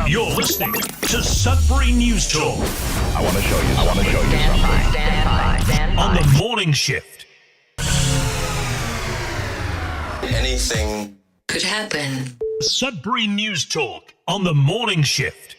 You're listening to Sudbury News Talk. I want to show you something. Stand by. On the morning shift. Anything Could happen. Sudbury News Talk on the morning shift.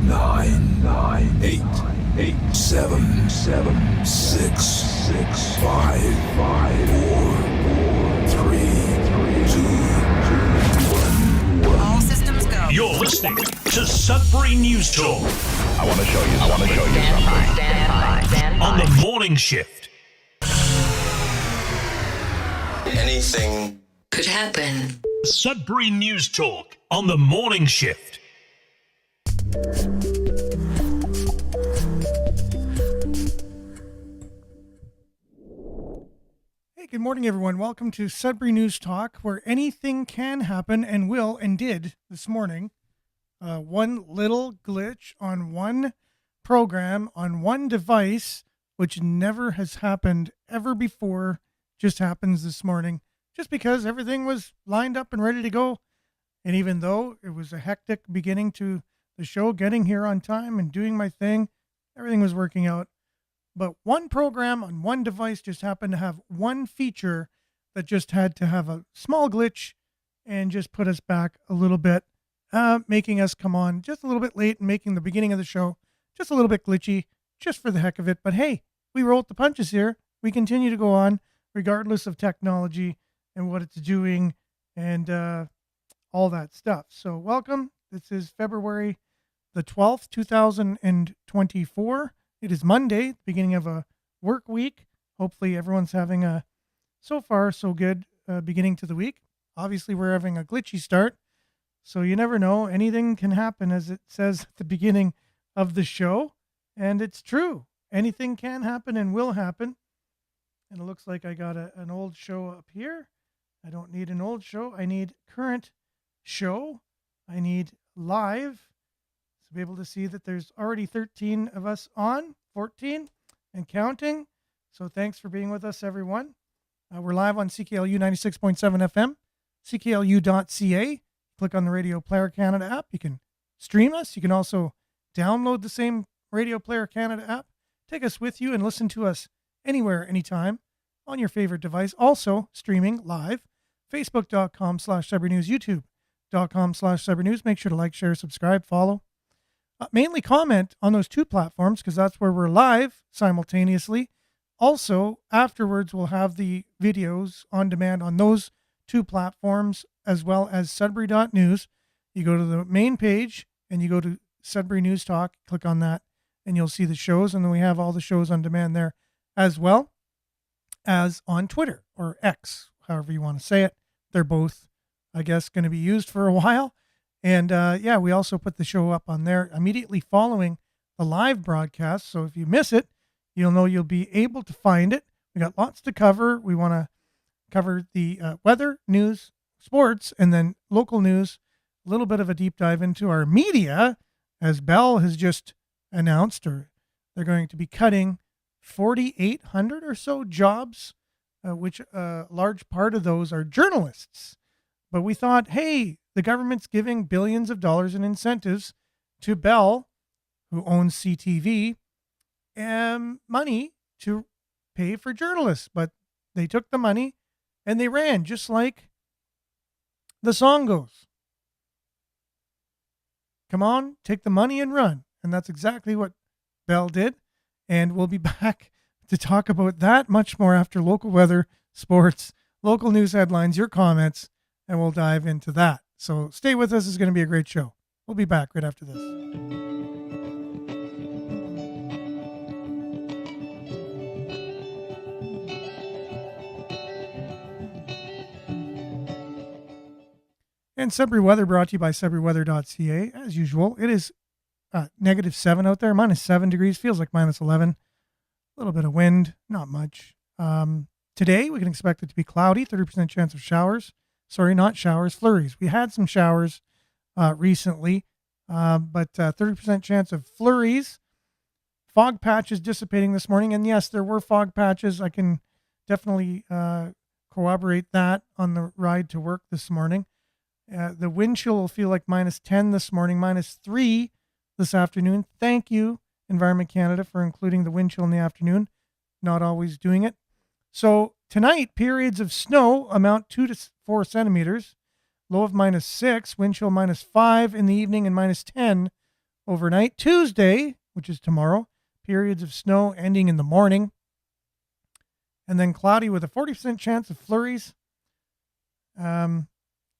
Nine, eight, 7, 6, 5, 4, 3, 2, 1. All systems go. You're listening to Sudbury News Talk I want to show you something. Stand by. on the morning shift. anything Could happen. Sudbury News Talk on the morning shift. Hey, good morning, everyone. Welcome to Sudbury News Talk, where anything can happen and will and did this morning. One little glitch on one program, on one device, which never has happened ever before, just happens this morning, just because everything was lined up and ready to go. And even though it was a hectic beginning to the show, getting here on time and doing my thing, everything was working out. But one program on one device just happened to have one feature that just had to have a small glitch and just put us back a little bit, making us come on just a little bit late and making the beginning of the show just a little bit glitchy, just for the heck of it. But hey, we rolled the punches here. We continue to go on regardless of technology and what it's doing and all that stuff. So welcome. This is February the 12th, 2024. It is Monday, beginning of a work week. Hopefully everyone's having a so far so good beginning to the week. Obviously we're having a glitchy start, so you never know. Anything can happen, as it says at the beginning of the show, and it's true. Anything can happen and will happen. And it looks like I got an old show up here. I don't need an old show. I need current show. I need live. To be able to see that there's already 13 of us on, 14 and counting. So thanks for being with us, everyone. We're live on CKLU 96.7 FM, cklu.ca. Click on the Radio Player Canada app. You can stream us. You can also download the same Radio Player Canada app. Take us with you and listen to us anywhere, anytime on your favorite device. Also streaming live, facebook.com/cybernews, youtube.com/cybernews. Make sure to like, share, subscribe, follow. Mainly comment on those two platforms because that's where we're live simultaneously. Also, afterwards, we'll have the videos on demand on those two platforms as well as Sudbury.news. You go to the main page and you go to Sudbury News Talk, click on that, and you'll see the shows. And then we have all the shows on demand there as well as on Twitter or X, however you want to say it. They're both, I guess, going to be used for a while. And yeah, we also put the show up on there immediately following the live broadcast. So if you miss it, you'll know you'll be able to find it. We got lots to cover. We want to cover the weather, news, sports, and then local news. A little bit of a deep dive into our media, as Bell has just announced, or they're going to be cutting 4,800 or so jobs, which a large part of those are journalists. But we thought, hey, the government's giving billions of dollars in incentives to Bell, who owns CTV, and money to pay for journalists. But they took the money and they ran, just like the song goes. Come on, take the money and run. And that's exactly what Bell did. And we'll be back to talk about that much more after local weather, sports, local news headlines, your comments, and we'll dive into that. So stay with us. It's going to be a great show. We'll be back right after this. And Sudbury weather brought to you by SudburyWeather.ca. As usual, it is -7 out there, -7 degrees, feels like -11. A little bit of wind, not much. Today, we can expect it to be cloudy, 30% chance of showers. Sorry, not showers, flurries. We had some showers recently, but 30% chance of flurries. Fog patches dissipating this morning. And yes, there were fog patches. I can definitely corroborate that on the ride to work this morning. The wind chill will feel like -10 this morning, -3 this afternoon. Thank you, Environment Canada, for including the wind chill in the afternoon. Not always doing it. So tonight, periods of snow amount 2 to 4 centimeters. Low of -6, wind chill -5 in the evening and -10 overnight. Tuesday, which is tomorrow, periods of snow ending in the morning. And then cloudy with a 40% chance of flurries.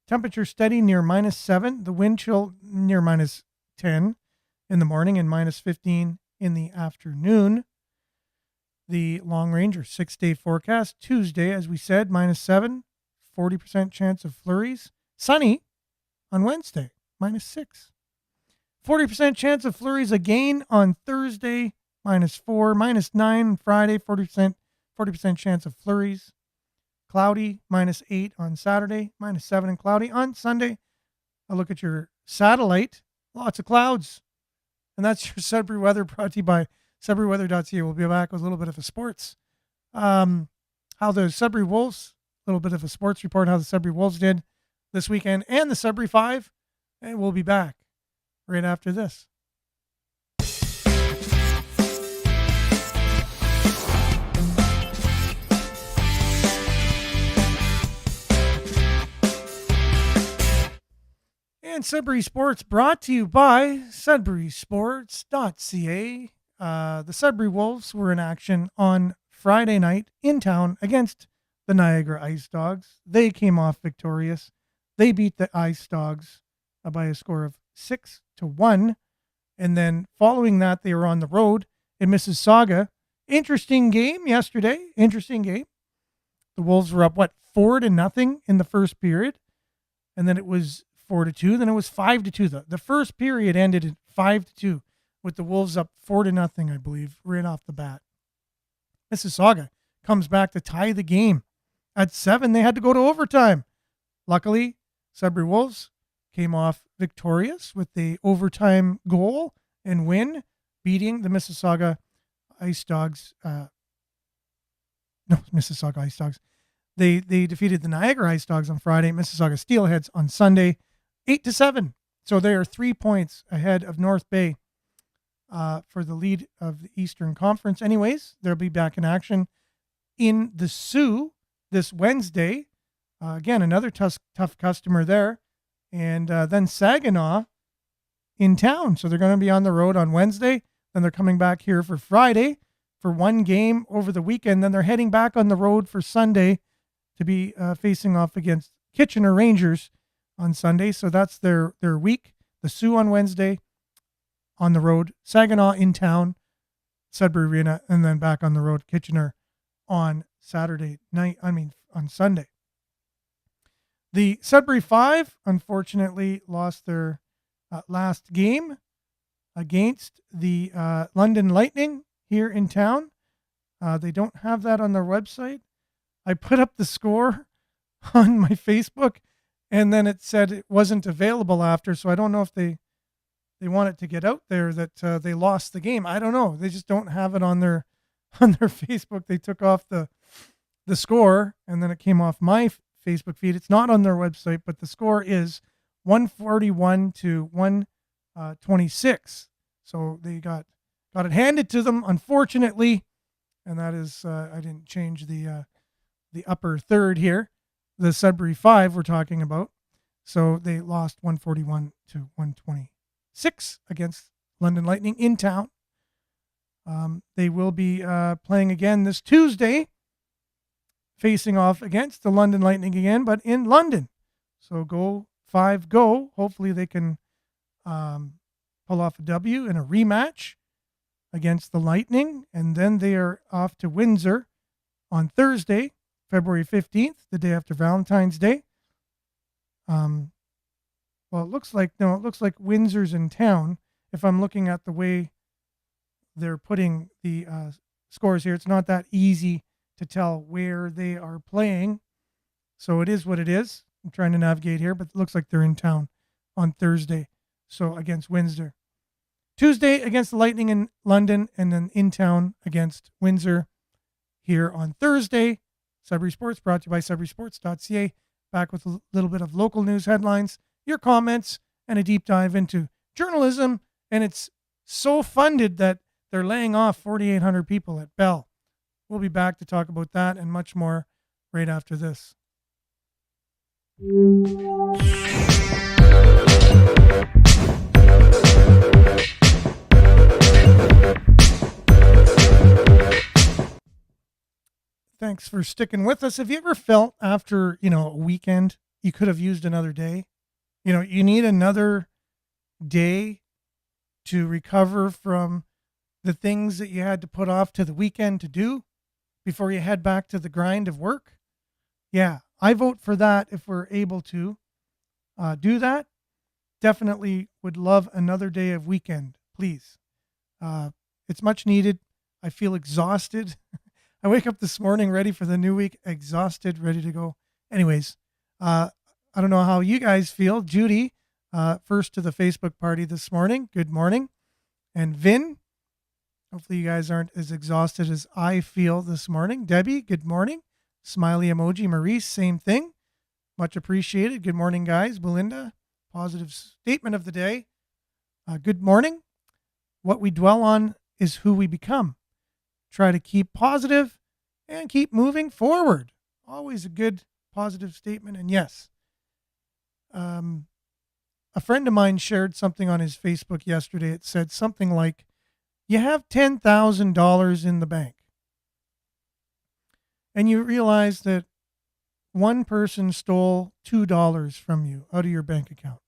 Temperature steady near -7. The wind chill near -10 in the morning and -15 in the afternoon. The long range or 6-day forecast. Tuesday, as we said, -7, 40% chance of flurries. Sunny on Wednesday, -6. 40% chance of flurries again on Thursday, -4, -9 Friday, 40% chance of flurries. Cloudy, -8 on Saturday, -7 and cloudy on Sunday. A look at your satellite, lots of clouds. And that's your Sudbury weather brought to you by SudburyWeather.ca. We'll be back with a little bit of a sports. How the Sudbury Wolves, a little bit of a sports report, how the Sudbury Wolves did this weekend, and the Sudbury 5. And we'll be back right after this. And Sudbury Sports brought to you by SudburySports.ca. The Sudbury Wolves were in action on Friday night in town against the Niagara Ice Dogs. They came off victorious. They beat the Ice Dogs by a score of 6-1. And then following that, they were on the road in Mississauga. Interesting game yesterday. Interesting game. The Wolves were up, 4-0 in the first period. And then it was 4-2. Then it was 5-2. The first period ended at 5-2 with the Wolves up 4-0, I believe, right off the bat. Mississauga comes back to tie the game. At 7, they had to go to overtime. Luckily, Sudbury Wolves came off victorious with the overtime goal and win, beating the Mississauga Ice Dogs. Mississauga Ice Dogs. They defeated the Niagara Ice Dogs on Friday, Mississauga Steelheads on Sunday, 8-7. So they are 3 points ahead of North Bay for the lead of the Eastern Conference. Anyways, they'll be back in action in the Sioux this Wednesday. Again, another tough customer there. And then Saginaw in town. So they're going to be on the road on Wednesday. Then they're coming back here for Friday for one game over the weekend. Then they're heading back on the road for Sunday to be facing off against Kitchener Rangers on Sunday. So that's their week. The Sioux on Wednesday, on the road. Saginaw in town, Sudbury Arena, and then back on the road, Kitchener on on Sunday. The Sudbury 5, unfortunately, lost their last game against the London Lightning here in town. They don't have that on their website. I put up the score on my Facebook, and then it said it wasn't available after, so I don't know if they want it to get out there that they lost the game. I don't know. They just don't have it on their Facebook. They took off the score, and then it came off my Facebook feed. It's not on their website, but the score is 141-126. So they got it handed to them, unfortunately, and that is I didn't change the upper third here. The Sudbury 5 we're talking about. So they lost 141 to 126 against London Lightning in town. They will be playing again this Tuesday, facing off against the London Lightning again, but in London. So go 5 go. Hopefully they can pull off a W in a rematch against the Lightning. And then they are off to Windsor on Thursday, February 15th, the day after Valentine's Day. Well, it looks like Windsor's in town. If I'm looking at the way they're putting the scores here, it's not that easy to tell where they are playing. So it is what it is. I'm trying to navigate here, but it looks like they're in town on Thursday. So against Windsor. Tuesday against the Lightning in London, and then in town against Windsor here on Thursday. Sudbury Sports brought to you by SudburySports.ca. Back with a little bit of local news headlines, your comments, and a deep dive into journalism. And it's so funded that they're laying off 4,800 people at Bell. We'll be back to talk about that and much more right after this. Thanks for sticking with us. Have you ever felt after, a weekend, you could have used another day? You need another day to recover from the things that you had to put off to the weekend to do before you head back to the grind of work. Yeah, I vote for that if we're able to do that. Definitely would love another day of weekend, please. It's much needed. I feel exhausted. I wake up this morning ready for the new week, exhausted, ready to go. Anyways, I don't know how you guys feel. Judy, first to the Facebook party this morning. Good morning. And Vin, hopefully you guys aren't as exhausted as I feel this morning. Debbie, good morning. Smiley emoji. Maurice, same thing. Much appreciated. Good morning, guys. Belinda, positive statement of the day. Good morning. What we dwell on is who we become. Try to keep positive and keep moving forward. Always a good positive statement. And yes, a friend of mine shared something on his Facebook yesterday. It said something like, you have $10,000 in the bank. And you realize that one person stole $2 from you out of your bank account.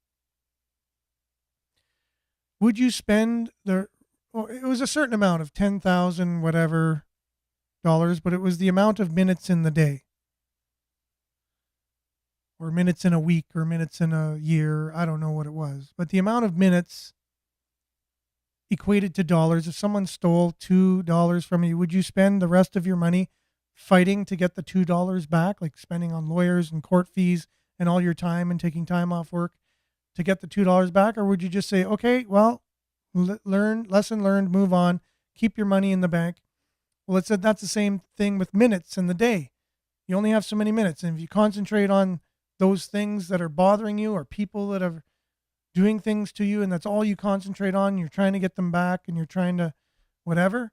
Would you spend it was a certain amount of 10,000 whatever dollars, but it was the amount of minutes in the day, or minutes in a week, or minutes in a year. I don't know what it was, but the amount of minutes equated to dollars. If someone stole $2 from you, would you spend the rest of your money fighting to get the $2 back, like spending on lawyers and court fees and all your time and taking time off work to get the $2 back? Or would you just say, okay, well, lesson learned, move on, keep your money in the bank? Well, it said that's the same thing with minutes in the day. You only have so many minutes. And if you concentrate on those things that are bothering you, or people that are doing things to you, and that's all you concentrate on, you're trying to get them back and you're trying to whatever,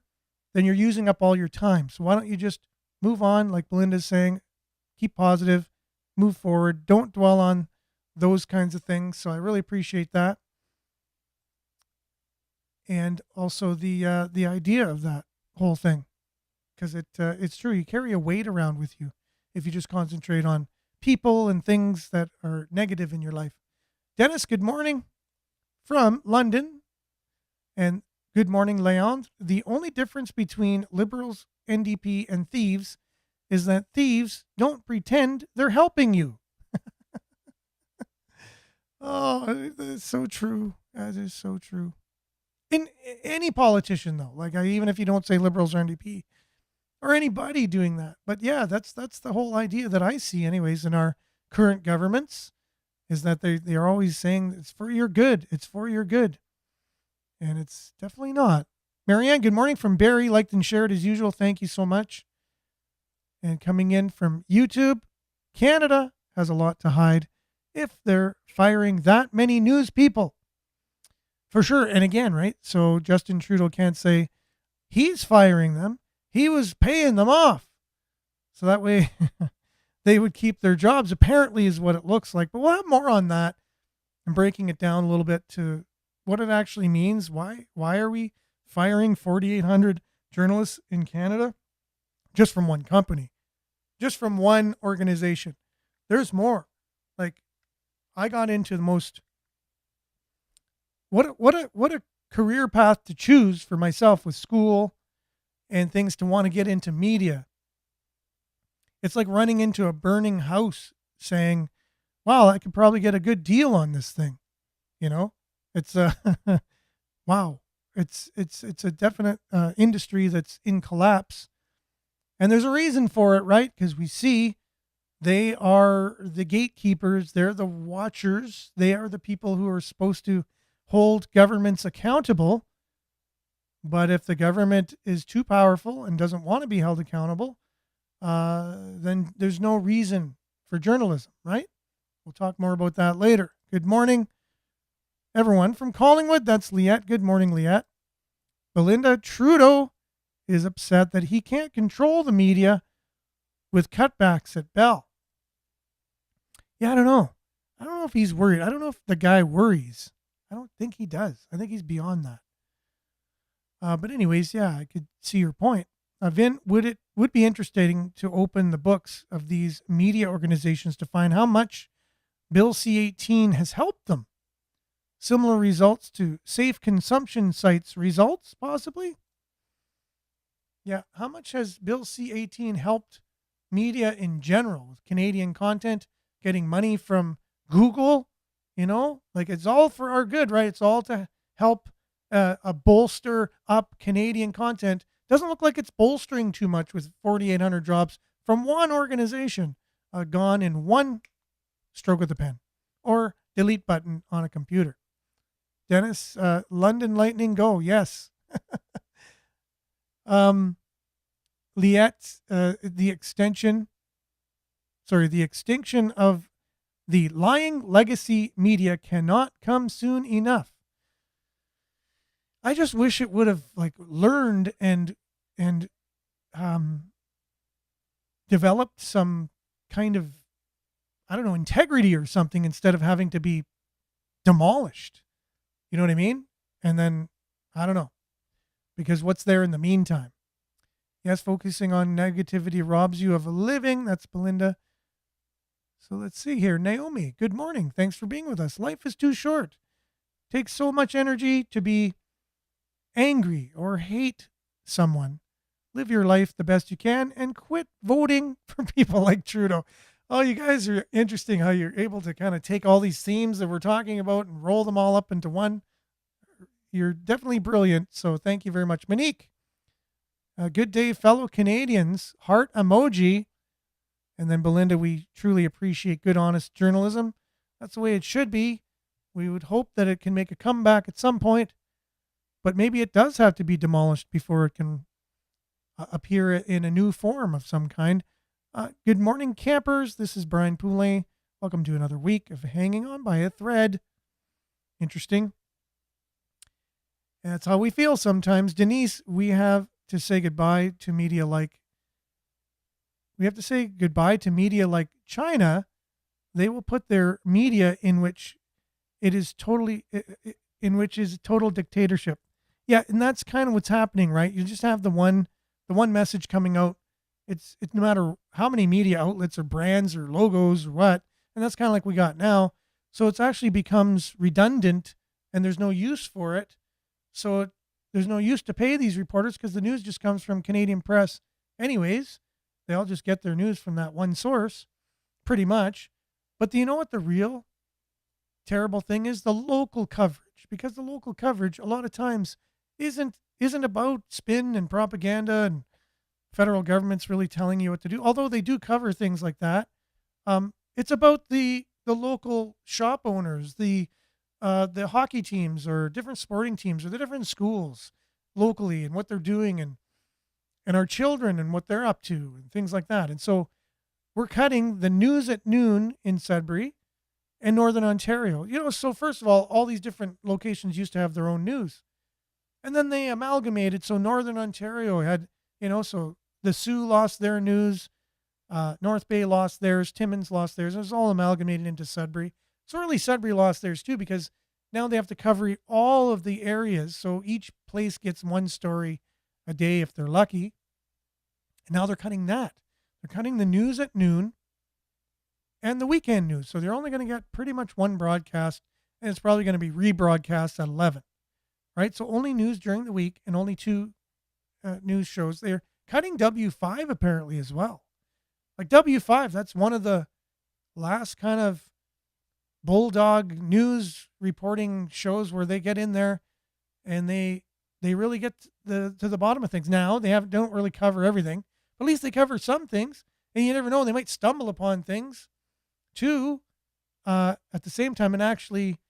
then you're using up all your time. So why don't you just move on, like Belinda's saying, keep positive, move forward, don't dwell on those kinds of things. So I really appreciate that. And also the idea of that whole thing, because it's true. You carry a weight around with you if you just concentrate on people and things that are negative in your life. Dennis, good morning from London. And good morning, Leon. The only difference between Liberals, NDP, and thieves is that thieves don't pretend they're helping you. Oh, that's so true. That is so true. In any politician, though, like even if you don't say Liberals or NDP or anybody doing that. But yeah, that's the whole idea that I see anyways in our current governments, is that they are always saying it's for your good. It's for your good. And it's definitely not. Marianne, good morning from Barrie. Liked and shared as usual. Thank you so much. And coming in from YouTube, Canada has a lot to hide if they're firing that many news people. For sure. And again, right? So Justin Trudeau can't say he's firing them. He was paying them off. So that way they would keep their jobs, apparently, is what it looks like. But we'll have more on that and breaking it down a little bit to what it actually means. Why are we firing 4,800 journalists in Canada just from one company, just from one organization? There's more. Like, I got into the most, what a career path to choose for myself with school and things to want to get into media. It's like running into a burning house saying, wow, I could probably get a good deal on this thing. You know, it's wow. It's a definite industry that's in collapse, and there's a reason for it, right? Because we see they are the gatekeepers. They're the watchers. They are the people who are supposed to hold governments accountable. But if the government is too powerful and doesn't want to be held accountable, then there's no reason for journalism, right? We'll talk more about that later. Good morning, everyone from Collingwood. That's Liette. Good morning, Liette. Belinda, Trudeau is upset that he can't control the media with cutbacks at Bell. Yeah, I don't know. I don't know if he's worried. I don't know if the guy worries. I don't think he does. I think he's beyond that. But anyways, yeah, I could see your point. Vin, would be interesting to open the books of these media organizations to find how much Bill C-18 has helped them. Similar results to safe consumption sites results, possibly? Yeah, how much has Bill C-18 helped media in general with Canadian content, getting money from Google? You know, like it's all for our good, right? It's all to help bolster up Canadian content. Doesn't look like it's bolstering too much with 4,800 jobs from one organization gone in one stroke of the pen or delete button on a computer. Dennis, London Lightning, go. Yes. Liette, the extinction of the lying legacy media cannot come soon enough. I just wish it would have learned and developed some kind of, I don't know, integrity or something instead of having to be demolished. You know what I mean? And then, I don't know, because what's there in the meantime? Yes, focusing on negativity robs you of a living. That's Belinda. So let's see here. Naomi, good morning. Thanks for being with us. Life is too short. Takes so much energy to be angry or hate someone. Live your life the best you can and quit voting for people like Trudeau. Oh, you guys are interesting how you're able to kind of take all these themes that we're talking about and roll them all up into one. You're definitely brilliant. So thank you very much. Monique, good day, fellow Canadians. Heart emoji. And then Belinda, we truly appreciate good, honest journalism. That's the way it should be. We would hope that it can make a comeback at some point, but maybe it does have to be demolished before it can appear in a new form of some kind. Good morning, campers. This is Brian Poulet. Welcome to another week of Hanging On by a Thread. Interesting. And that's how we feel sometimes. Denise, we have to say goodbye to media like China. They will put their media in which it is totally, in which is total dictatorship. Yeah, and that's kind of what's happening, right? You just have the one message coming out. It's no matter how many media outlets or brands or logos or what, and that's kind of like we got now. So it actually becomes redundant, and there's no use for it. So there's no use to pay these reporters because the news just comes from Canadian press anyways. They all just get their news from that one source, pretty much. But do you know what the real terrible thing is? The local coverage, because the local coverage a lot of times isn't about spin and propaganda and federal government's really telling you what to do. Although they do cover things like that. It's about the local shop owners, the hockey teams or different sporting teams or the different schools locally and what they're doing and our children and what they're up to and things like that. And so we're cutting the news at noon in Sudbury and Northern Ontario. You know, so first of all these different locations used to have their own news. And then they amalgamated. So Northern Ontario had, so the Sioux lost their news. North Bay lost theirs. Timmins lost theirs. It was all amalgamated into Sudbury. So really Sudbury lost theirs too, because now they have to cover all of the areas. So each place gets one story a day if they're lucky. And now they're cutting that. They're cutting the news at noon and the weekend news. So they're only going to get pretty much one broadcast, and it's probably going to be rebroadcast at 11. Right? So only news during the week and only two news shows. They're cutting W5 apparently as well. Like W5, that's one of the last kind of bulldog news reporting shows where they get in there and they really get to the bottom of things. Now they don't really cover everything, but at least they cover some things, and you never know, they might stumble upon things too at the same time and actually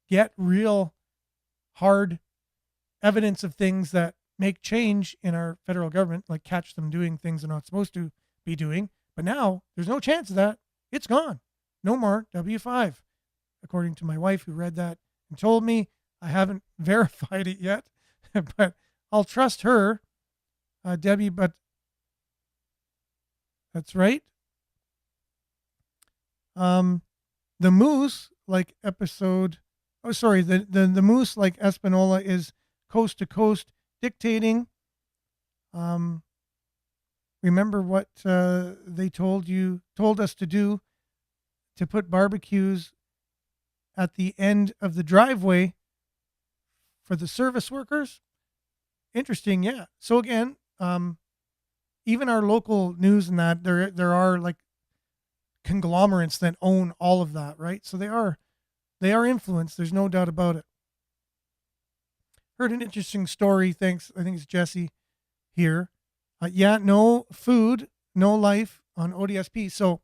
get real hard evidence of things that make change in our federal government, like catch them doing things they're not supposed to be doing. But now there's no chance of that. It's gone. No more W5, according to my wife who read that and told me. I haven't verified it yet, but I'll trust her, Debbie. But that's right. The Moose, like episode, the Moose, like Espanola, is coast to coast dictating. Remember what they told us to do, to put barbecues at the end of the driveway for the service workers? Interesting, yeah. So again, even our local news and that, there are like conglomerates that own all of that, right? So they are influenced. There's no doubt about it. Heard an interesting story. Thanks. I think it's Jesse here. No food, no life on ODSP. So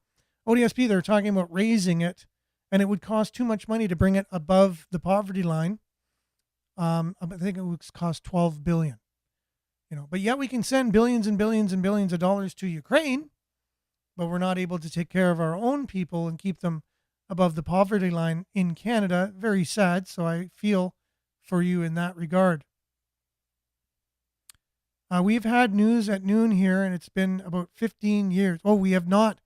ODSP, they're talking about raising it, and it would cost too much money to bring it above the poverty line. I think it would cost $12 billion. But yet we can send billions and billions and billions of dollars to Ukraine, but we're not able to take care of our own people and keep them above the poverty line in Canada. Very sad. So I feel for you in that regard. We've had news at noon here, and it's been about 15 years. Oh, we have not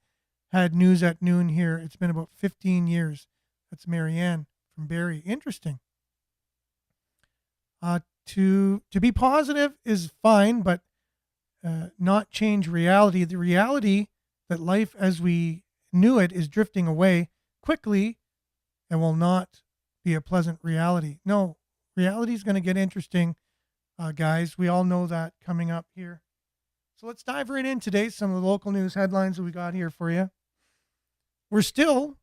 had news at noon here. It's been about 15 years. That's Marianne from Barrie. Interesting. To be positive is fine, but not change reality. The reality that life as we knew it is drifting away quickly and will not be a pleasant reality. No, reality is going to get interesting. Guys, we all know that coming up here. So let's dive right in today. Some of the local news headlines that we got here for you. There's still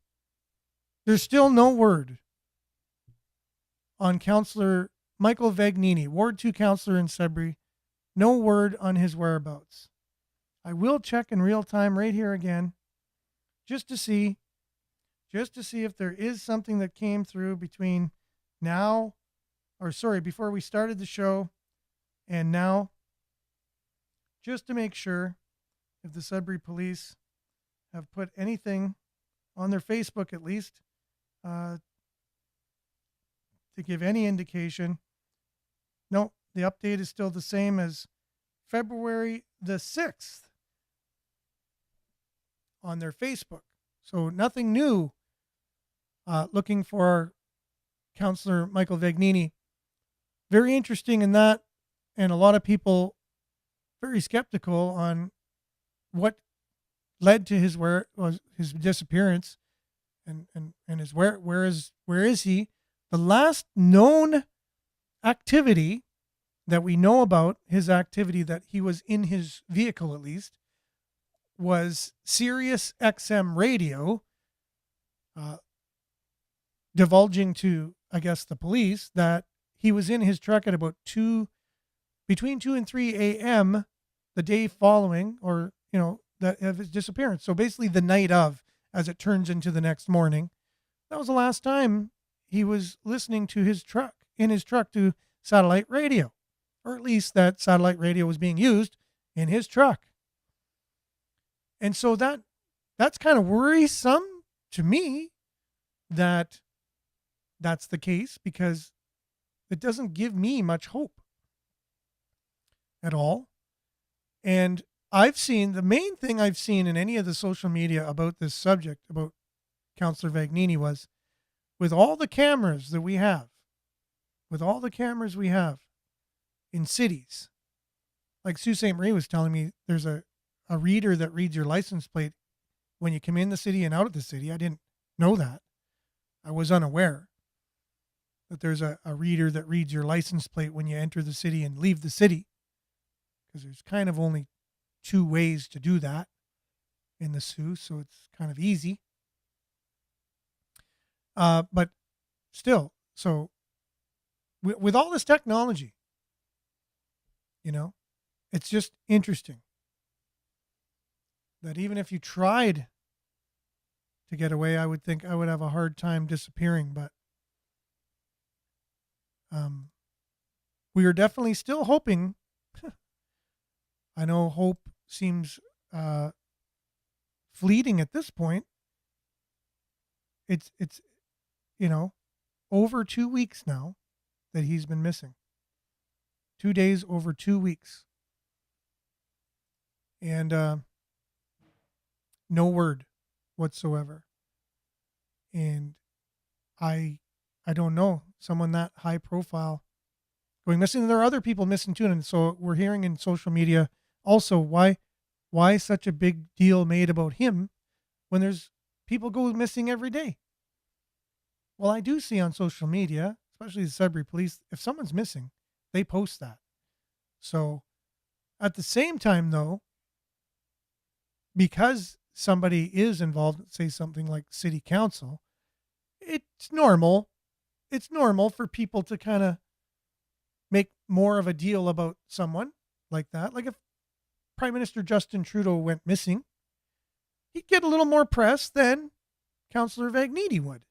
no word on Councillor Michael Vagnini, Ward 2 Councillor in Sudbury. No word on his whereabouts. I will check in real time right here again, just to see if there is something that came through between before we started the show and now, just to make sure if the Sudbury police have put anything on their Facebook, at least, to give any indication. No, the update is still the same as February the 6th on their Facebook. So nothing new. Looking for our Councillor Michael Vagnini. Very interesting in that, and a lot of people very skeptical on what led to his disappearance and his where is he? The last known activity that we know about, his activity that he was in his vehicle at least, was Sirius XM radio, divulging to, I guess, the police that he was in his truck at about between 2 and 3 a.m. the day following, or, that of his disappearance. So basically the night of, as it turns into the next morning. That was the last time he was listening to in his truck to satellite radio, or at least that satellite radio was being used in his truck. And so that's kind of worrisome to me that that's the case, because it doesn't give me much hope at all. And I've seen, the main thing I've seen in any of the social media about this subject, about Councillor Vagnini, was with all the cameras that we have, in cities, like Sault Ste. Marie was telling me, there's a reader that reads your license plate when you come in the city and out of the city. I didn't know that. I was unaware that there's a reader that reads your license plate when you enter the city and leave the city, because there's kind of only 2 ways to do that in the Sioux, so it's kind of easy. But still, so with all this technology, it's just interesting that even if you tried to get away, I would think I would have a hard time disappearing. But we are definitely still hoping. I know hope seems fleeting at this point. It's over 2 weeks now that he's been missing. 2 days, over 2 weeks. And no word whatsoever. And I don't know, someone that high profile going missing. There are other people missing too, and so we're hearing in social media also why such a big deal made about him when there's people go missing every day. Well, I do see on social media, especially the Sudbury police, if someone's missing, they post that. So at the same time, though, because somebody is involved, say something like city council, it's normal. It's normal for people to kind of make more of a deal about someone like that. Like if Prime Minister Justin Trudeau went missing, he'd get a little more press than Councillor Vagnini would.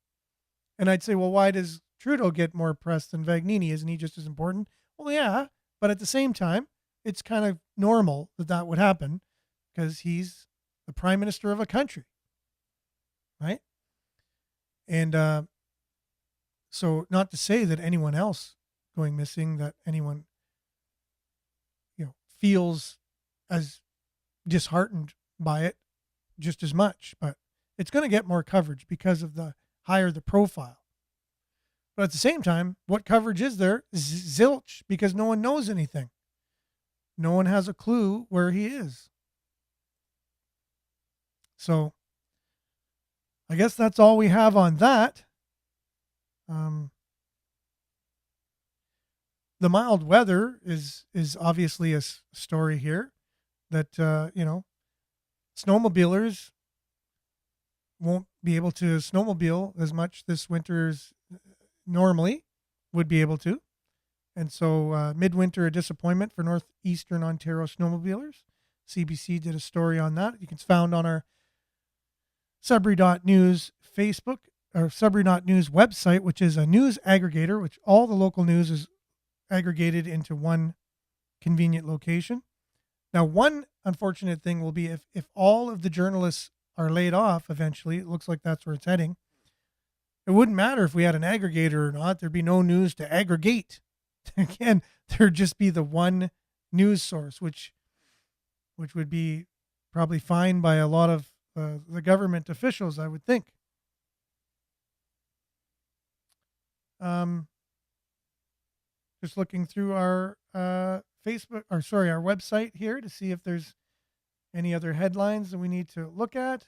And I'd say, well, why does Trudeau get more press than Vagnini? Isn't he just as important? Well, yeah, but at the same time, it's kind of normal that would happen because he's the Prime Minister of a country, right? And so not to say that anyone else going missing, that anyone, feels as disheartened by it just as much, but it's going to get more coverage because of the higher the profile. But at the same time, what coverage is there? Zilch, because no one knows anything. No one has a clue where he is. So I guess that's all we have on that. The mild weather is obviously a story here that, snowmobilers won't be able to snowmobile as much this winter as normally would be able to. And so midwinter, a disappointment for northeastern Ontario snowmobilers. CBC did a story on that. It's found on our Sudbury.news Facebook or Sudbury.news website, which is a news aggregator, which all the local news is aggregated into one convenient location. Now, one unfortunate thing will be if all of the journalists are laid off eventually, it looks like that's where it's heading. It wouldn't matter if we had an aggregator or not. There'd be no news to aggregate. Again, there'd just be the one news source, which would be probably fine by a lot of the government officials, I would think. Just looking through our our website here to see if there's any other headlines that we need to look at.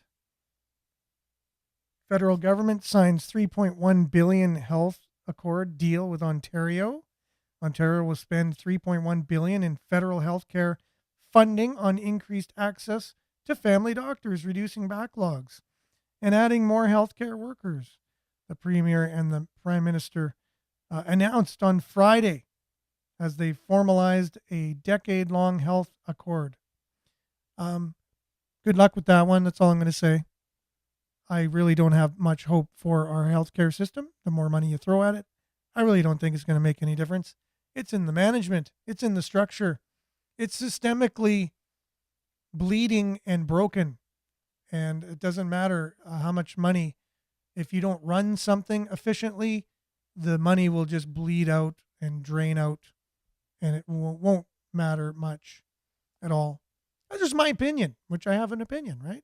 Federal government signs $3.1 billion health accord deal with Ontario. Ontario will spend $3.1 billion in federal health care funding on increased access to family doctors, reducing backlogs, and adding more healthcare workers. The Premier and the Prime Minister announced on Friday as they formalized a decade-long health accord. Good luck with that one. That's all I'm going to say. I really don't have much hope for our healthcare system. The more money you throw at it, I really don't think it's going to make any difference. It's in the management. It's in the structure. It's systemically bleeding and broken. And it doesn't matter how much money. If you don't run something efficiently, the money will just bleed out and drain out. And it won't matter much at all. That's just my opinion, which I have an opinion, right?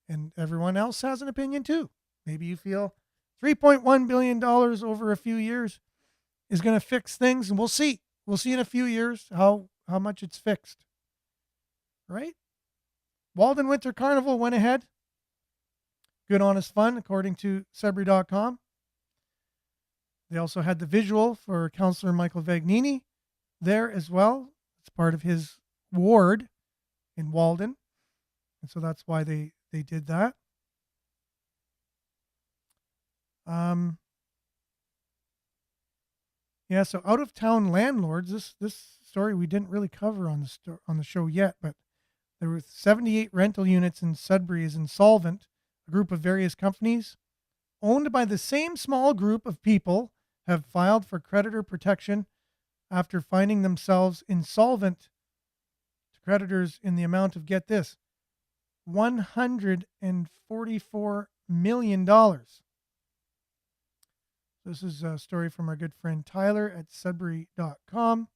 And everyone else has an opinion too. Maybe you feel $3.1 billion over a few years is going to fix things, and we'll see. We'll see in a few years how much it's fixed, right? Walden Winter Carnival went ahead. Good, honest fun, according to Sudbury.com. They also had the visual for Councillor Michael Vagnini there as well. It's part of his ward in Walden. And so that's why they did that. Yeah, so out-of-town landlords, this story we didn't really cover on the show yet, but there were 78 rental units in Sudbury is insolvent. A group of various companies owned by the same small group of people have filed for creditor protection after finding themselves insolvent to creditors in the amount of, get this, $144 million. This is a story from our good friend Tyler at Sudbury.com.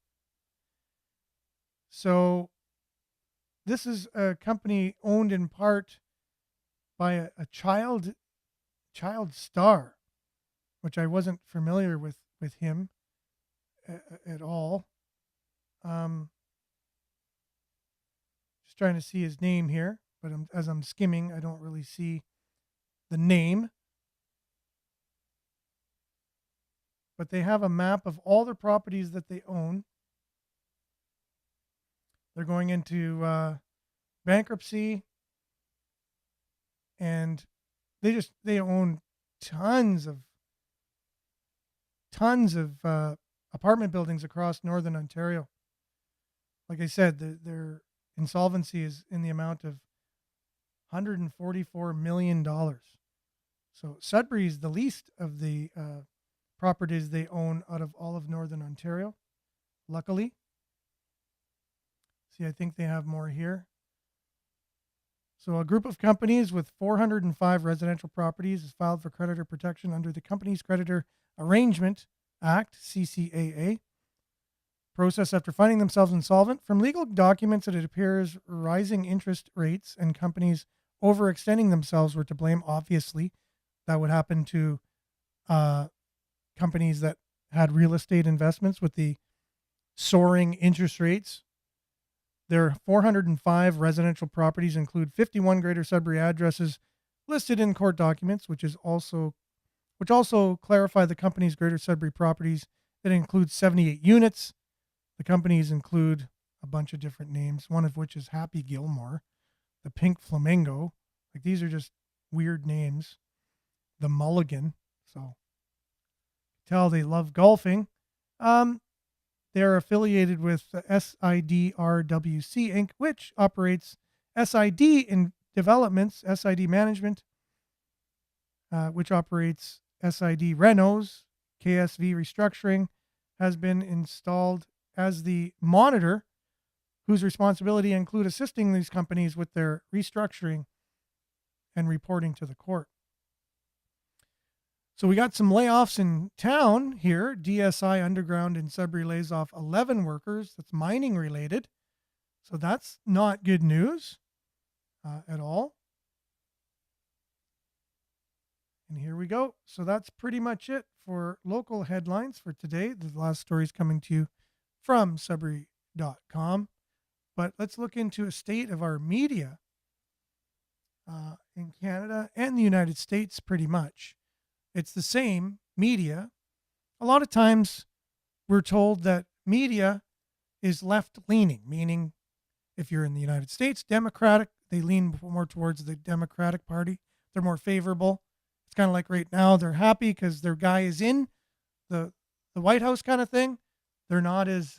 So this is a company owned in part by a child star, which I wasn't familiar with him at all. Just trying to see his name here, but as I'm skimming, I don't really see the name. But they have a map of all the properties that they own. They're going into bankruptcy, and they own tons of apartment buildings across Northern Ontario. Like I said, their insolvency is in the amount of $144 million. So Sudbury is the least of the properties they own out of all of Northern Ontario, luckily. See, I think they have more here. So a group of companies with 405 residential properties has filed for creditor protection under the Companies Creditor Arrangement Act, CCAA, process after finding themselves insolvent. From legal documents, it appears rising interest rates and companies overextending themselves were to blame. Obviously, that would happen to companies that had real estate investments with the soaring interest rates. Their 405 residential properties include 51 Greater Sudbury addresses listed in court documents, which also clarify the company's Greater Sudbury properties. That includes 78 units. The companies include a bunch of different names, one of which is Happy Gilmore, the Pink Flamingo. Like, these are just weird names. The Mulligan. So tell they love golfing. They're affiliated with SIDRWC Inc., which operates SID in developments, SID management, which operates SID Renos. KSV Restructuring has been installed as the monitor, whose responsibility include assisting these companies with their restructuring and reporting to the court. So we got some layoffs in town here. DSI Underground in Sudbury lays off 11 workers. That's mining related. So that's not good news at all. And here we go. So that's pretty much it for local headlines for today. The last story is coming to you from Sudbury.com. But let's look into a state of our media in Canada and the United States pretty much. It's the same media. A lot of times we're told that media is left-leaning, meaning if you're in the United States, Democratic, they lean more towards the Democratic Party. They're more favorable. It's kind of like right now they're happy because their guy is in the White House kind of thing. They're not as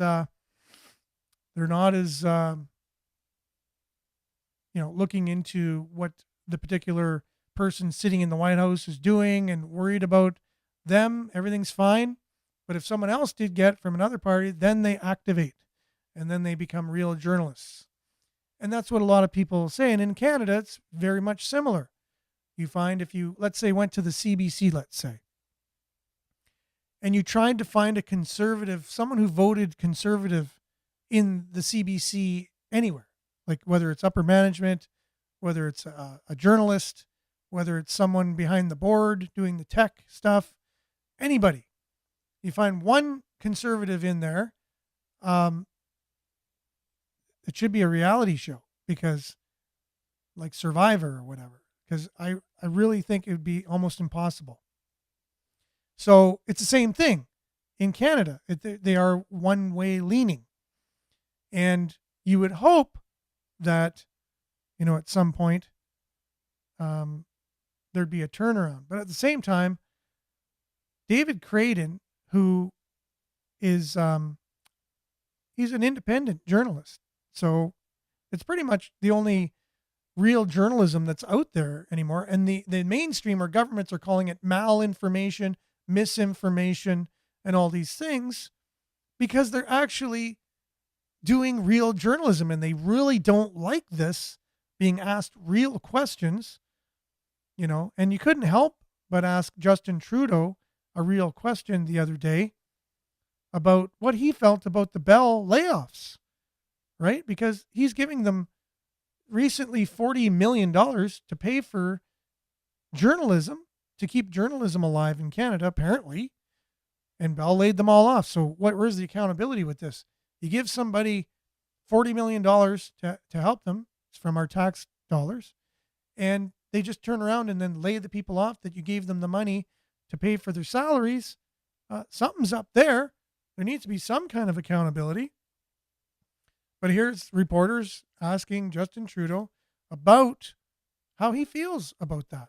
looking into what the particular person sitting in the White House is doing and worried about them. Everything's fine. But if someone else did get from another party, then they activate and then they become real journalists. And that's what a lot of people say. And in Canada, it's very much similar. You find if you, let's say, went to the CBC, let's say, and you tried to find a conservative, someone who voted conservative in the CBC anywhere, like whether it's upper management, whether it's a journalist, whether it's someone behind the board doing the tech stuff, anybody. You find one conservative in there, it should be a reality show, because like Survivor or whatever, because I really think it would be almost impossible. So it's the same thing in Canada. They are one way leaning. And you would hope that, at some point, there'd be a turnaround. But at the same time, David Creighton, who is, he's an independent journalist. So it's pretty much the only real journalism that's out there anymore. And the mainstream or governments are calling it malinformation, misinformation, and all these things, because they're actually doing real journalism, and they really don't like this, being asked real questions, and you couldn't help but ask Justin Trudeau a real question the other day about what he felt about the Bell layoffs, right? Because he's giving them recently $40 million to pay for journalism, to keep journalism alive in Canada, apparently. And Bell laid them all off. So where's the accountability with this? You give somebody $40 million to help them. It's from our tax dollars. And they just turn around and then lay the people off that you gave them the money to pay for their salaries. Something's up there. There needs to be some kind of accountability. But here's reporters asking Justin Trudeau about how he feels about that.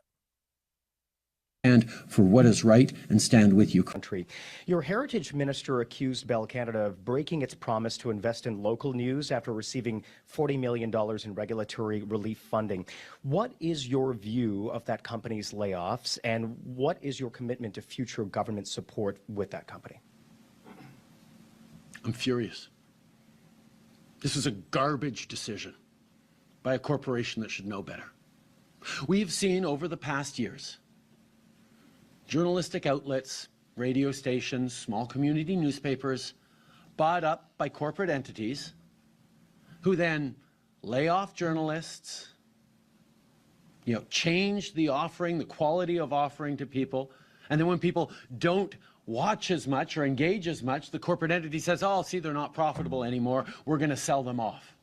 And for what is right and stand with you. Country. Your heritage minister accused Bell Canada of breaking its promise to invest in local news after receiving $40 million in regulatory relief funding. What is your view of that company's layoffs, and what is your commitment to future government support with that company? I'm furious. This is a garbage decision by a corporation that should know better. We've seen over the past years journalistic outlets, radio stations, small community newspapers bought up by corporate entities who then lay off journalists, change the offering, the quality of offering to people. And then when people don't watch as much or engage as much, the corporate entity says, oh, see, they're not profitable anymore. We're going to sell them off.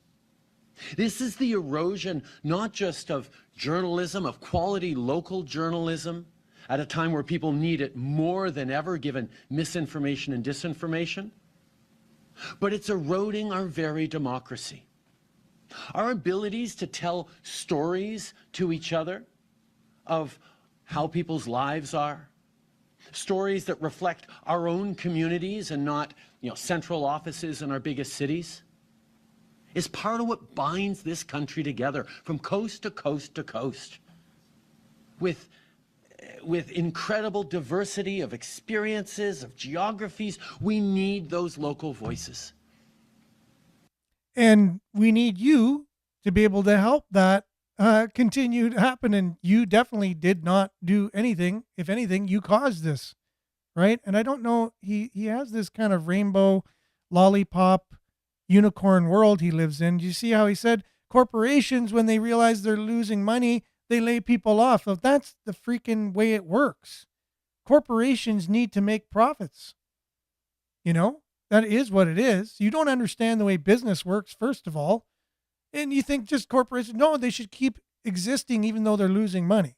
This is the erosion, not just of journalism, of quality local journalism, at a time where people need it more than ever, given misinformation and disinformation, but it's eroding our very democracy. Our abilities to tell stories to each other of how people's lives are, stories that reflect our own communities and not, central offices in our biggest cities, is part of what binds this country together from coast to coast to coast, with incredible diversity of experiences, of geographies. We need those local voices. And we need you to be able to help that continue to happen. And you definitely did not do anything. If anything, you caused this, right? And I don't know, he has this kind of rainbow, lollipop, unicorn world he lives in. Do you see how he said corporations, when they realize they're losing money, they lay people off? So that's the freaking way it works. Corporations need to make profits. That is what it is. You don't understand the way business works, first of all. And you think just corporations, no, they should keep existing even though they're losing money.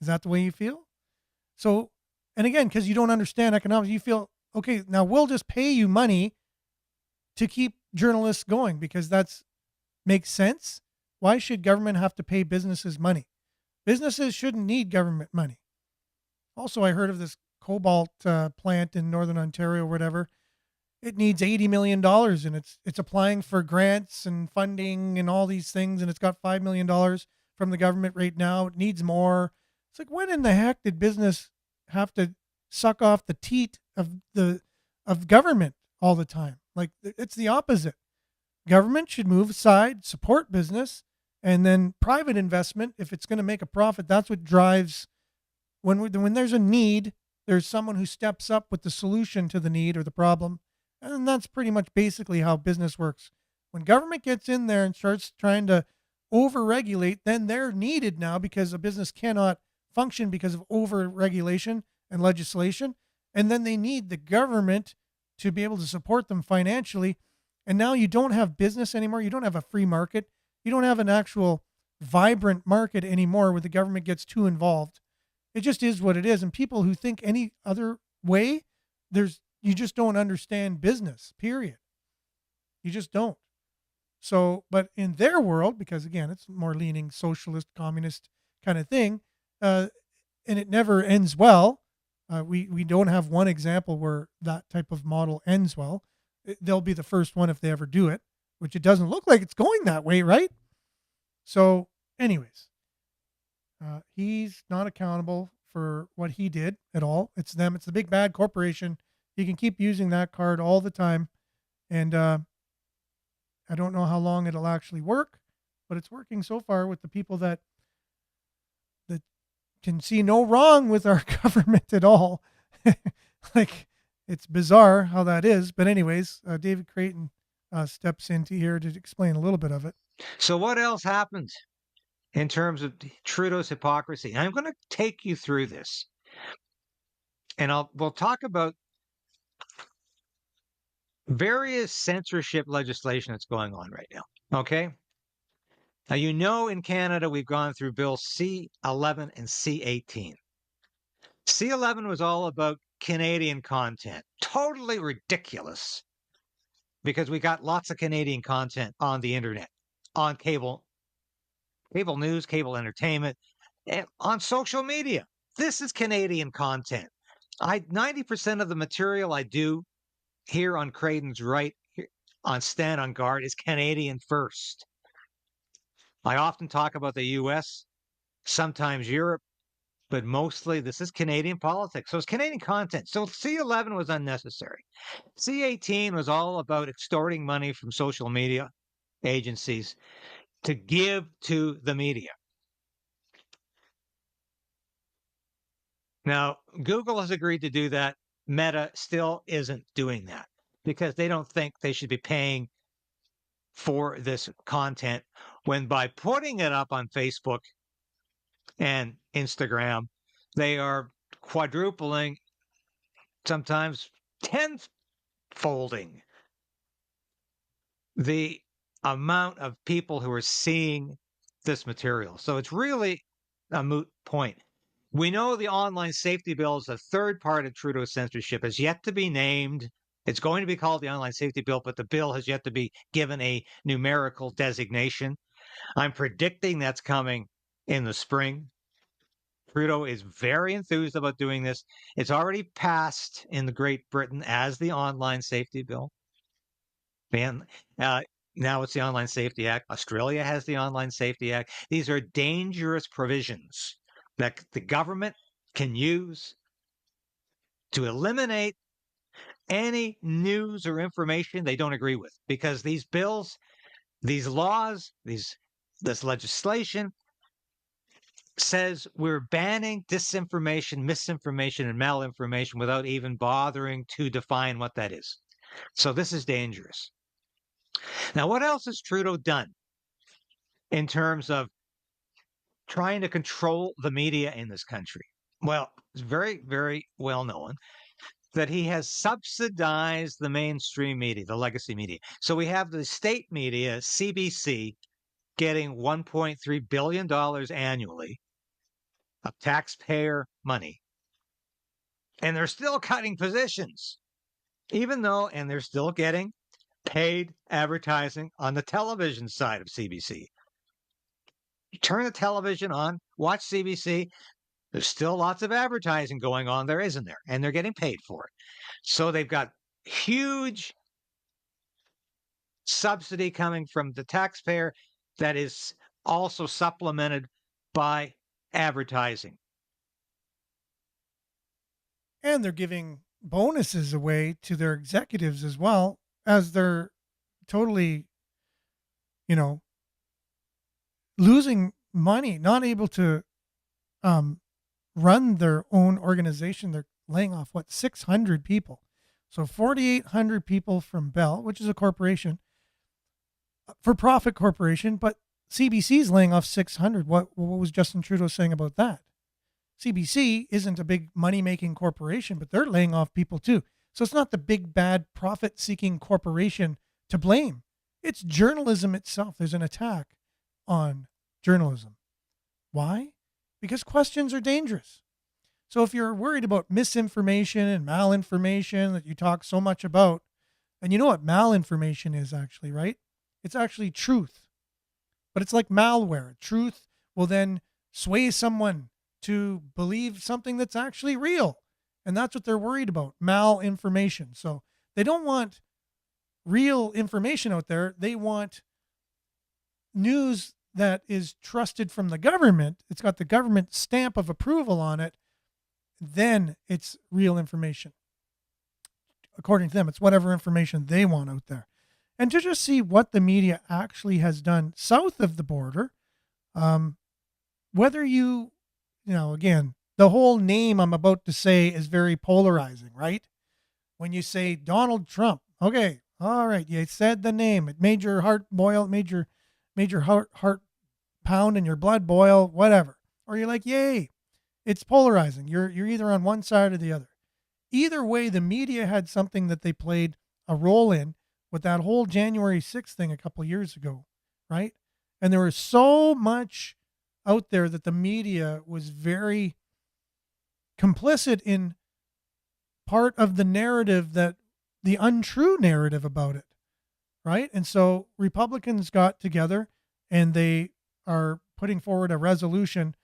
Is that the way you feel? So, and again, because you don't understand economics, you feel, okay, now we'll just pay you money to keep journalists going because that's makes sense. Why should government have to pay businesses money? Businesses shouldn't need government money. Also, I heard of this cobalt plant in Northern Ontario or whatever. It needs $80 million and it's applying for grants and funding and all these things. And it's got $5 million from the government right now. It needs more. It's like, when in the heck did business have to suck off the teat of government all the time? Like, it's the opposite. Government should move aside, support business, and then private investment, if it's going to make a profit, that's what drives. When there's a need, there's someone who steps up with the solution to the need or the problem. And that's pretty much basically how business works When government gets in there and starts trying to over-regulate, then they're needed now because a business cannot function because of over-regulation and legislation. And then they need the government to be able to support them financially. And now you don't have business anymore. You don't have a free market. You don't have an actual vibrant market anymore where the government gets too involved. It just is what it is. And people who think any other way, you just don't understand business, period. You just don't. So, but in their world, because again, it's more leaning socialist, communist kind of thing, and it never ends well. We don't have one example where that type of model ends well. They'll be the first one if they ever do it, which it doesn't look like it's going that way, right? So, anyways, he's not accountable for what he did at all. It's them. It's the big bad corporation. You can keep using that card all the time. And I don't know how long it'll actually work, but it's working so far with the people that can see no wrong with our government at all. Like, it's bizarre how that is. But anyways, David Creighton steps into here to explain a little bit of it. So what else happens in terms of Trudeau's hypocrisy? I'm going to take you through this, and we'll talk about various censorship legislation that's going on right now. Okay. Now, in Canada, we've gone through Bill C-11 and C-18. C-11 was all about Canadian content. Totally ridiculous, because we got lots of Canadian content on the internet, on cable news, cable entertainment, and on social media. This is Canadian content. 90% of the material I do here on Creighton's Right, here on Stand on Guard, is Canadian first. I often talk about the US, sometimes Europe, but mostly this is Canadian politics. So it's Canadian content. So C-11 was unnecessary. C-18 was all about extorting money from social media agencies to give to the media. Now, Google has agreed to do that. Meta still isn't doing that because they don't think they should be paying for this content, when by putting it up on Facebook and Instagram, they are quadrupling, sometimes tenfolding the amount of people who are seeing this material. So it's really a moot point. We know the online safety bill is the third part of Trudeau's censorship, is yet to be named. It's going to be called the online safety bill, but the bill has yet to be given a numerical designation. I'm predicting that's coming in the spring. Trudeau is very enthused about doing this. It's already passed in the Great Britain as the online safety bill. And now it's the Online Safety Act. Australia has the Online Safety Act. These are dangerous provisions that the government can use to eliminate any news or information they don't agree with, because these bills, these laws, this legislation says we're banning disinformation, misinformation, and malinformation without even bothering to define what that is. So this is dangerous. Now, what else has Trudeau done in terms of trying to control the media in this country? Well, it's very, very well known that he has subsidized the mainstream media, the legacy media. So we have the state media, CBC, getting $1.3 billion annually of taxpayer money. And they're still cutting positions, and they're still getting paid advertising on the television side of CBC. You turn the television on, watch CBC, there's still lots of advertising going on there, isn't there? And they're getting paid for it. So they've got huge subsidy coming from the taxpayer that is also supplemented by advertising. And they're giving bonuses away to their executives as well, as they're totally, losing money, not able to run their own organization. They're laying off 600 people. So 4,800 people from Bell, which is a corporation, for-profit corporation, but CBC's laying off 600. What was Justin Trudeau saying about that? CBC isn't a big money-making corporation, but they're laying off people too. So it's not the big, bad, profit-seeking corporation to blame. It's journalism itself. There's an attack on journalism. Why? Because questions are dangerous. So if you're worried about misinformation and malinformation that you talk so much about, and you know what malinformation is actually, right? It's actually truth. But it's like malware. Truth will then sway someone to believe something that's actually real. And that's what they're worried about, malinformation. So they don't want real information out there. They want news that is trusted from the government. It's got the government stamp of approval on it. Then it's real information. According to them, it's whatever information they want out there. And to just see what the media actually has done south of the border, whether again, the whole name I'm about to say is very polarizing, right? When you say Donald Trump, okay, all right, you said the name. It made your heart boil, made your heart pound and your blood boil, whatever. Or you're like, yay, it's polarizing. You're either on one side or the other. Either way, the media had something that they played a role in with that whole January 6th thing a couple years ago, right? And there was so much out there that the media was very complicit in part of the narrative, that the untrue narrative about it, right? And so Republicans got together and they are putting forward a resolution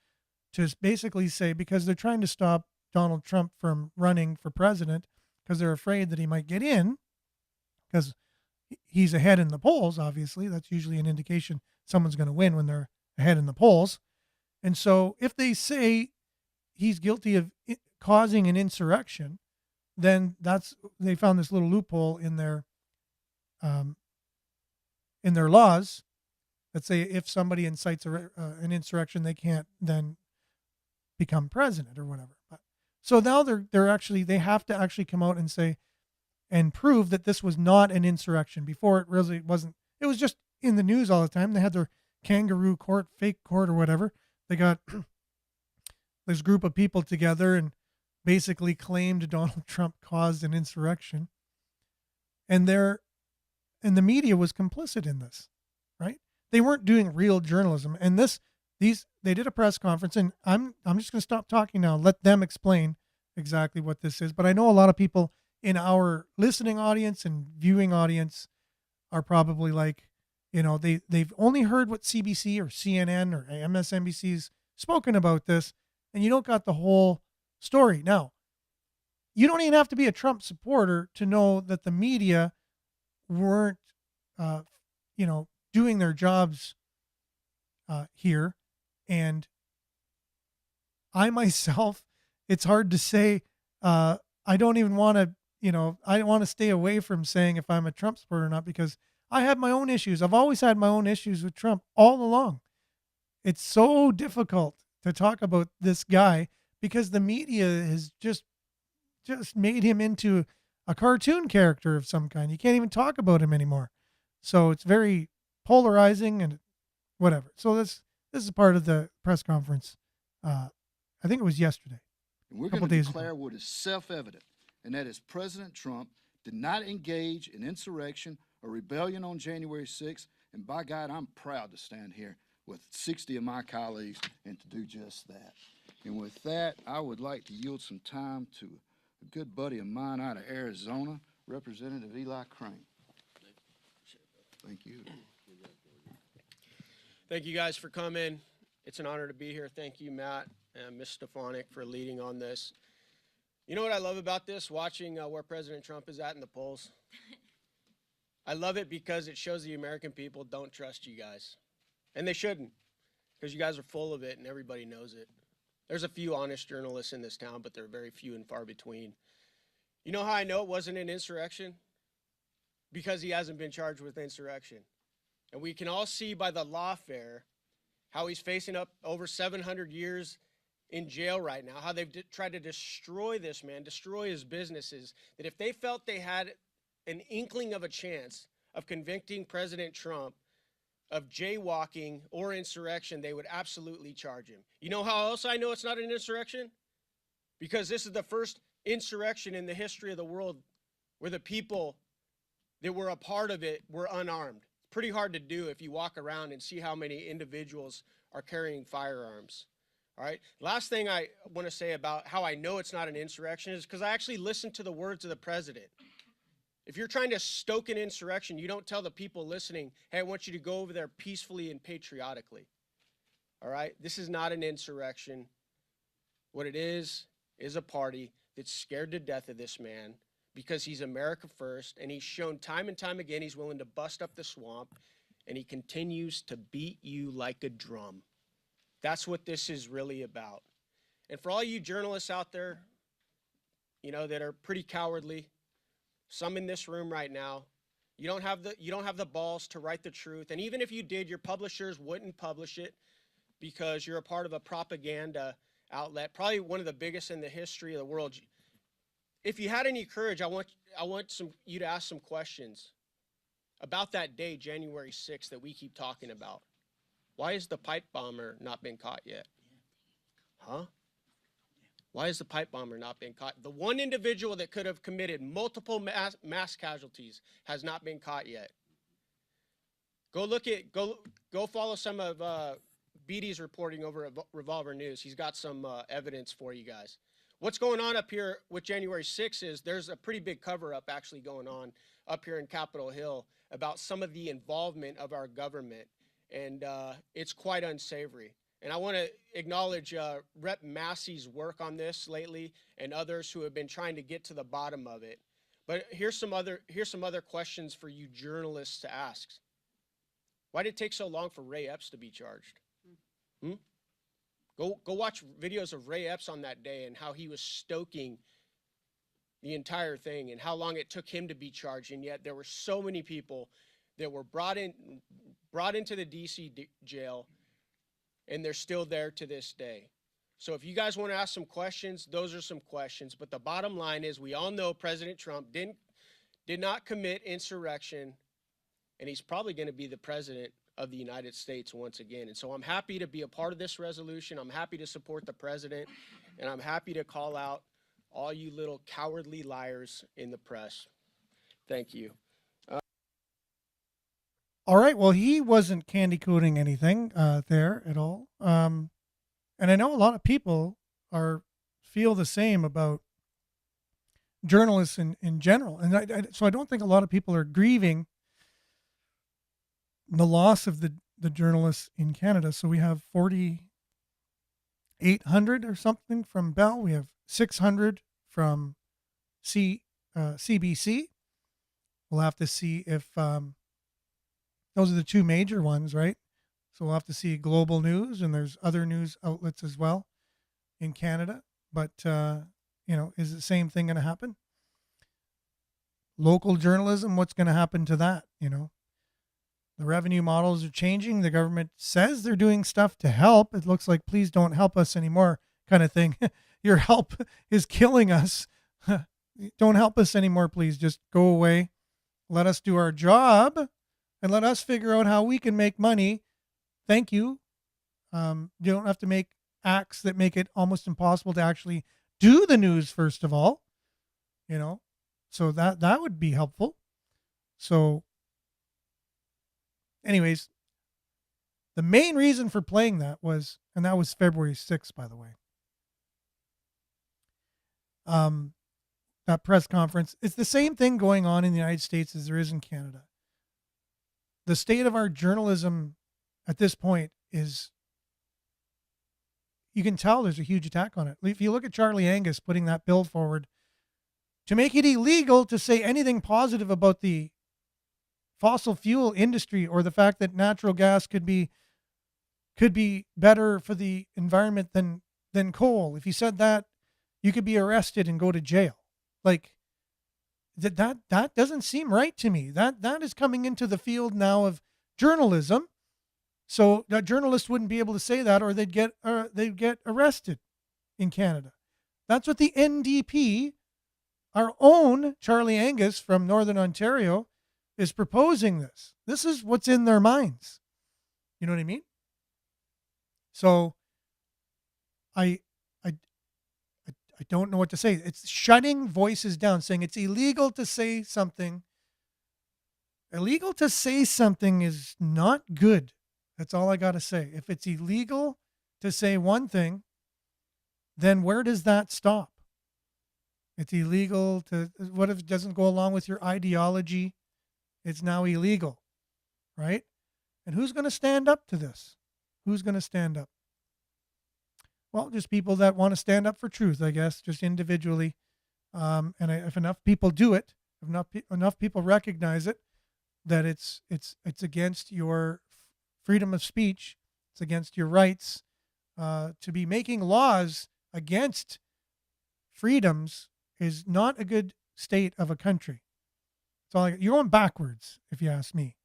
to basically say, because they're trying to stop Donald Trump from running for president because they're afraid that he might get in because he's ahead in the polls. Obviously, that's usually an indication someone's going to win when they're ahead in the polls. And so if they say he's guilty of causing an insurrection, then they found this little loophole in their laws that say if somebody incites an insurrection, they can't then become president or whatever. So now they have to actually come out and say and prove that this was not an insurrection. Before, it really wasn't. It was just in the news all the time. They had their kangaroo court, fake court or whatever. They got this group of people together and basically claimed Donald Trump caused an insurrection. And the media was complicit in this, right? They weren't doing real journalism. And they did a press conference, and I'm just going to stop talking now, let them explain exactly what this is. But I know a lot of people in our listening audience and viewing audience are probably like, they've only heard what CBC or CNN or MSNBC's spoken about this, and you don't got the whole story. Now, you don't even have to be a Trump supporter to know that the media weren't, doing their jobs here. And I myself, it's hard to say, I don't even want to, I want to stay away from saying if I'm a Trump supporter or not, because I have my own issues. I've always had my own issues with Trump all along. It's so difficult to talk about this guy because the media has just made him into a cartoon character of some kind. You can't even talk about him anymore. So it's very polarizing and whatever. So this is part of the press conference. I think it was yesterday. And we're going to declare what is self-evident, and that is President Trump did not engage in insurrection or rebellion on January 6th. And by God, I'm proud to stand here with 60 of my colleagues and to do just that. And with that, I would like to yield some time to a good buddy of mine out of Arizona, Representative Eli Crane. Thank you. Thank you guys for coming. It's an honor to be here. Thank you, Matt and Ms. Stefanik, for leading on this. You know what I love about this? Watching where President Trump is at in the polls. I love it because it shows the American people don't trust you guys. And they shouldn't, because you guys are full of it and everybody knows it. There's a few honest journalists in this town, but they're very few and far between. You know how I know it wasn't an insurrection? Because he hasn't been charged with insurrection. And we can all see by the lawfare how he's facing up over 700 years in jail right now, how they've tried to destroy this man, destroy his businesses, that if they felt they had an inkling of a chance of convicting President Trump, of jaywalking or insurrection, they would absolutely charge him. You know how else I know it's not an insurrection? Because this is the first insurrection in the history of the world where the people that were a part of it were unarmed. It's pretty hard to do if you walk around and see how many individuals are carrying firearms. All right. Last thing I want to say about how I know it's not an insurrection is because I actually listened to the words of the president. If you're trying to stoke an insurrection, you don't tell the people listening, hey, I want you to go over there peacefully and patriotically. All right. This is not an insurrection. What it is a party that's scared to death of this man because he's America first, and he's shown time and time again he's willing to bust up the swamp, and he continues to beat you like a drum. That's what this is really about. And for all you journalists out there, you know, that are pretty cowardly, some in this room right now, you don't have the balls to write the truth. And even if you did, your publishers wouldn't publish it because you're a part of a propaganda outlet, probably one of the biggest in the history of the world. If you had any courage, I want you to ask some questions about that day, January 6th, that we keep talking about. Why has the pipe bomber not been caught yet? Huh? Why has the pipe bomber not been caught? The one individual that could have committed multiple mass casualties has not been caught yet. Go follow some of Beatty's reporting over at Revolver News. He's got some evidence for you guys. What's going on up here with January 6th is there's a pretty big cover-up actually going on up here in Capitol Hill about some of the involvement of our government, and it's quite unsavory. And I want to acknowledge Rep. Massey's work on this lately and others who have been trying to get to the bottom of it. But here's some other questions for you journalists to ask. Why did it take so long for Ray Epps to be charged? Go watch videos of Ray Epps on that day and how he was stoking the entire thing and how long it took him to be charged. And yet there were so many people that were brought into the DC jail, and they're still there to this day. So if you guys want to ask some questions, those are some questions. But the bottom line is we all know President Trump did not commit insurrection, and he's probably going to be the president of the United States once again. And so I'm happy to be a part of this resolution. I'm happy to support the president, and I'm happy to call out all you little cowardly liars in the press. Thank you. All right. Well, he wasn't candy coating anything there at all. And I know a lot of people feel the same about journalists in general. And so I don't think a lot of people are grieving the loss of the journalists in Canada. So we have 4,800 or something from Bell. We have 600 from CBC. We'll have to see if those are the two major ones, right? So we'll have to see Global News, and there's other news outlets as well in Canada. But, is the same thing going to happen? Local journalism, what's going to happen to that, The revenue models are changing. The government says they're doing stuff to help. It looks like, please don't help us anymore kind of thing. Your help is killing us. Don't help us anymore, please. Just go away. Let us do our job and let us figure out how we can make money. Thank you. You don't have to make acts that make it almost impossible to actually do the news, first of all. So that would be helpful. So anyways, the main reason for playing that was February 6th, by the way. That press conference. It's the same thing going on in the United States as there is in Canada. The state of our journalism at this point is, you can tell there's a huge attack on it. If you look at Charlie Angus putting that bill forward to make it illegal to say anything positive about the fossil fuel industry or the fact that natural gas could be better for the environment than coal. If you said that, you could be arrested and go to jail. Like that doesn't seem right to me. That is coming into the field now of journalism. So that journalists wouldn't be able to say that, or they'd get arrested in Canada. That's what the NDP, our own Charlie Angus from Northern Ontario, is proposing this. This is what's in their minds. You know what I mean? So I don't know what to say. It's shutting voices down, saying it's illegal to say something. Illegal to say something is not good. That's all I got to say. If it's illegal to say one thing, then where does that stop? It's illegal to, what if it doesn't go along with your ideology? It's now illegal, right? And who's going to stand up to this? Who's going to stand up? Well, just people that want to stand up for truth, I guess, just individually. If enough people do it, if enough people recognize it, that it's against your freedom of speech, it's against your rights, to be making laws against freedoms is not a good state of a country. So you're going backwards, if you ask me,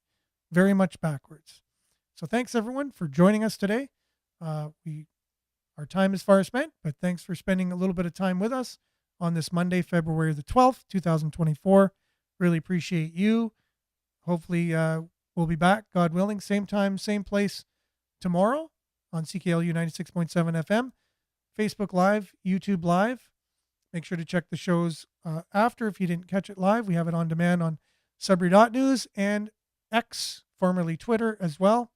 very much backwards. So thanks everyone for joining us today. Our time is far spent, but thanks for spending a little bit of time with us on this Monday, February the 12th, 2024. Really appreciate you. Hopefully we'll be back, God willing, same time, same place tomorrow on CKLU 96.7 FM, Facebook Live, YouTube Live. Make sure to check the shows after if you didn't catch it live. We have it on demand on Sudbury.news and X, formerly Twitter, as well,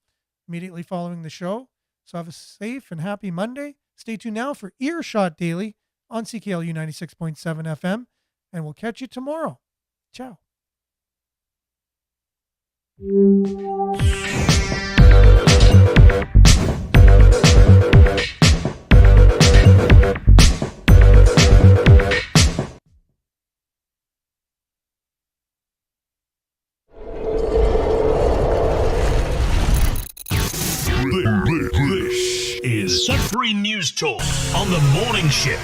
immediately following the show. So have a safe and happy Monday. Stay tuned now for Earshot Daily on CKLU 96.7 FM, and we'll catch you tomorrow. Ciao. This is Sudbury News Talk on the morning shift.